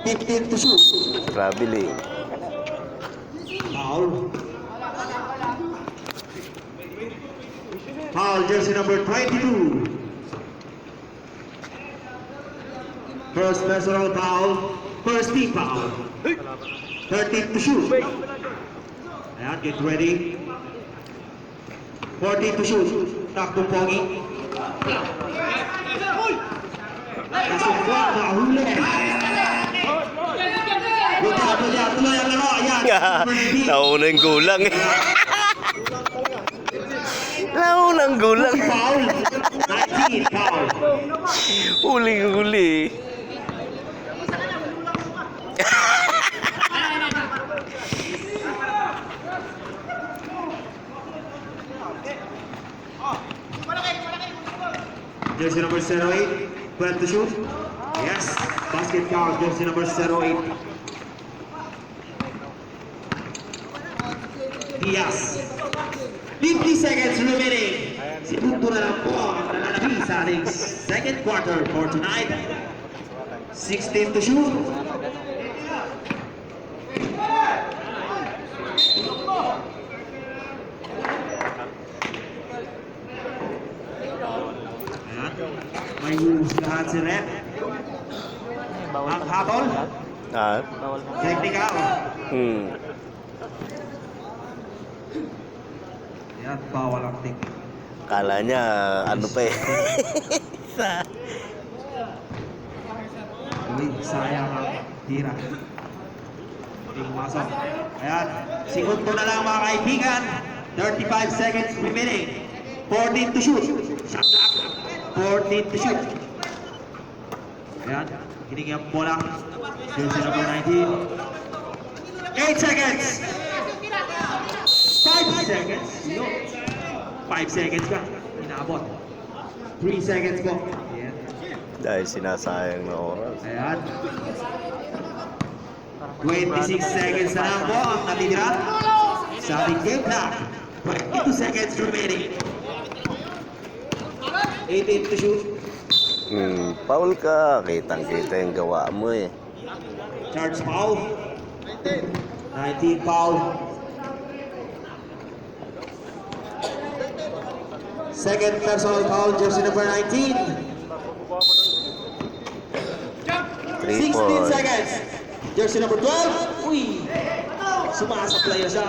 15 to shoot. Traveling. Foul. Foul, jersey number 22. First personal foul, first team foul. 13 to shoot. Ayan, get ready. 14 to shoot. Takbong pogi. Kasumba, nakahuli. Buti ako dyan, tuloy ang laro. Ayan. Nauna yung gulang. Naunang gulang. Foul. 19 foul. Huling-huli. Jersey number 08, 12 to shoot. Yes, basket count, jersey number 08. Diaz. 50 seconds remaining. Segundo na lang po ang nananabi sa ating second quarter for tonight. 16 to shoot. Ayan. May husgahan si Rep. Ang habol. Ah. Technical. Ayan, bawal ang technical. Kala niya, ano pa eh. Uy, sayang ang tira. Hindi pumasok. Ayan, segundo na lang mga kaibigan. 35 seconds remaining. 14 to shoot. Shot clock. 14 to shoot. Ayan, kinig ang bola. Jersey number 19. 8 seconds. 5 seconds. 5 seconds ka. Inabot. 3 seconds po. Ayan. Dahil sinasayang na oras. Ayan. 26 seconds na lang po ang natitira sa ating game clock. 22 seconds remaining. 18 to shoot. Foul ka. Kitang-kita yung gawa mo eh. Charge foul. 19 foul. Second personal foul, jersey number 19. 3 16 points. seconds. Jersey number 12. Uy! Sumasaplay na siya.